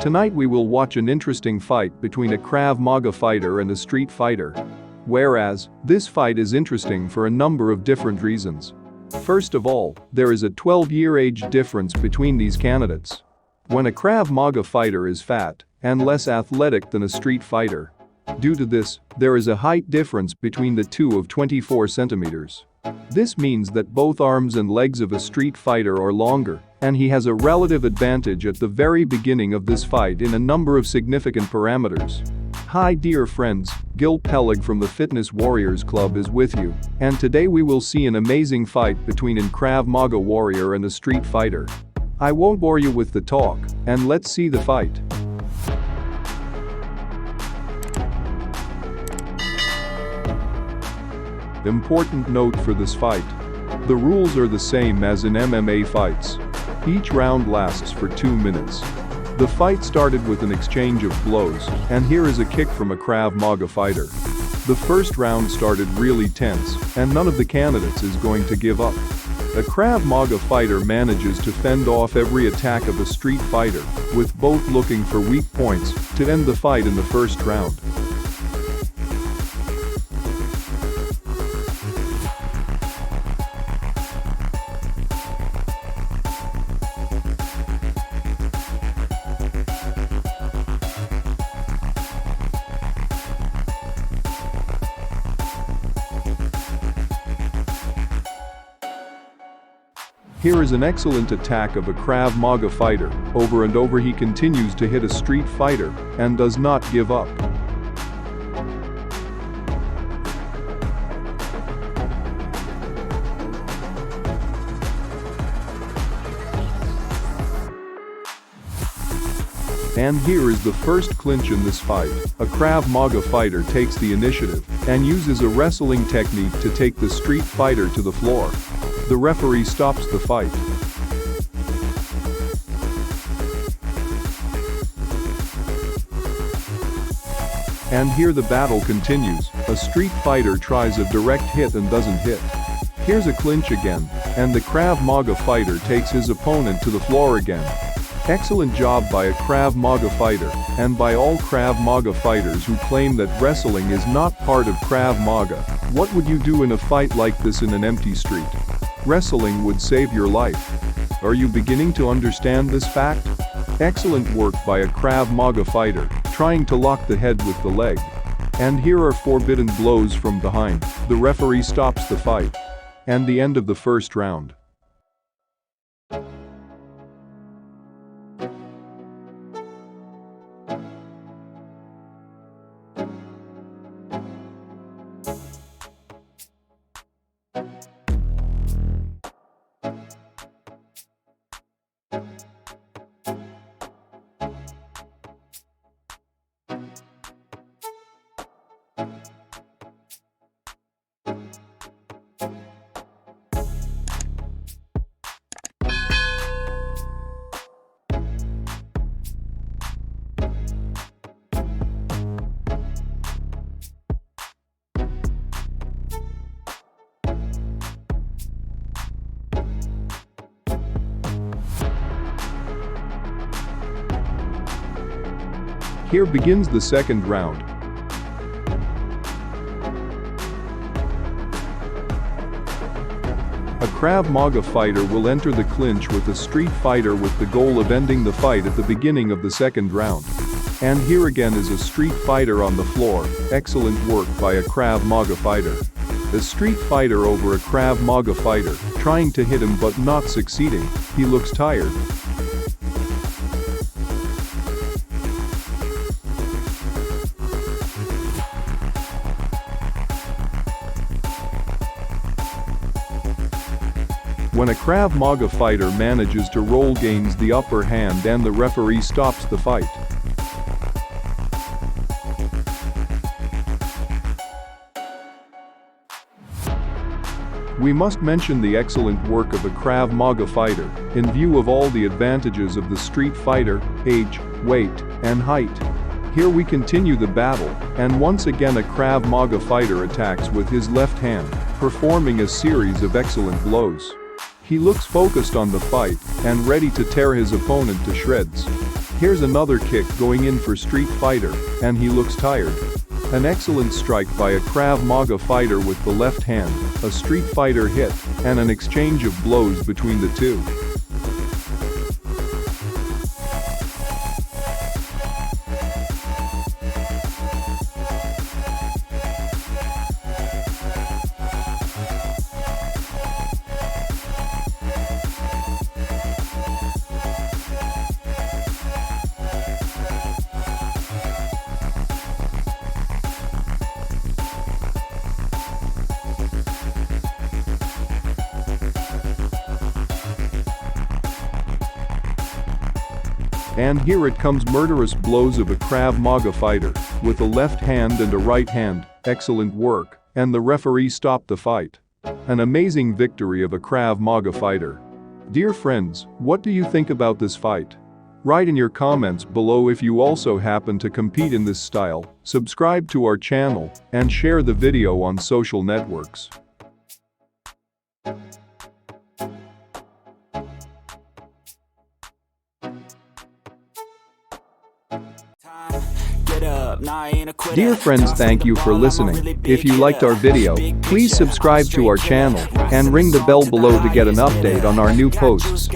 Tonight we will watch an interesting fight between a Krav Maga fighter and a street fighter. Whereas, this fight is interesting for a number of different reasons. First of all, there is a 12-year age difference between these candidates. When a Krav Maga fighter is fat and less athletic than a street fighter. Due to this, there is a height difference between the two of 24 centimeters. This means that both arms and legs of a street fighter are longer, and he has a relative advantage at the very beginning of this fight in a number of significant parameters. Hi dear friends, Gil Peleg from the Fitness Warriors Club is with you, and today we will see an amazing fight between a Krav Maga warrior and a street fighter. I won't bore you with the talk, and let's see the fight. Important note for this fight. The rules are the same as in MMA fights. Each round lasts for 2 minutes. The fight started with an exchange of blows, and here is a kick from a Krav Maga fighter. The first round started really tense, and none of the candidates is going to give up. A Krav Maga fighter manages to fend off every attack of a street fighter, with both looking for weak points to end the fight in the first round. Here is an excellent attack of a Krav Maga fighter. Over and over he continues to hit a street fighter and does not give up. And here is the first clinch in this fight. A Krav Maga fighter takes the initiative and uses a wrestling technique to take the street fighter to the floor. The referee stops the fight. And here the battle continues. A street fighter tries a direct hit and doesn't hit. Here's a clinch again, and the Krav Maga fighter takes his opponent to the floor again. Excellent job by a Krav Maga fighter, and by all Krav Maga fighters who claim that wrestling is not part of Krav Maga. What would you do in a fight like this in an empty street? Wrestling would save your life. Are you beginning to understand this fact? Excellent work by a Krav Maga fighter, trying to lock the head with the leg. And here are forbidden blows from behind. The referee stops the fight. And the end of the first round. Here begins the second round. A Krav Maga fighter will enter the clinch with a street fighter with the goal of ending the fight at the beginning of the second round. And here again is a street fighter on the floor. Excellent work by a Krav Maga fighter. A street fighter over a Krav Maga fighter, trying to hit him but not succeeding. He looks tired. When a Krav Maga fighter manages to roll, gains the upper hand, and the referee stops the fight. We must mention the excellent work of a Krav Maga fighter, in view of all the advantages of the street fighter, age, weight, and height. Here we continue the battle, and once again a Krav Maga fighter attacks with his left hand, performing a series of excellent blows. He looks focused on the fight and ready to tear his opponent to shreds. Here's another kick going in for Street Fighter, and he looks tired. An excellent strike by a Krav Maga fighter with the left hand, a Street Fighter hit, and an exchange of blows between the two. And here it comes, murderous blows of a Krav Maga fighter, with a left hand and a right hand, excellent work, and the referee stopped the fight. An amazing victory of a Krav Maga fighter. Dear friends, what do you think about this fight? Write in your comments below if you also happen to compete in this style, subscribe to our channel, and share the video on social networks. Dear friends, thank you for listening. If you liked our video, please subscribe to our channel and ring the bell below to get an update on our new posts.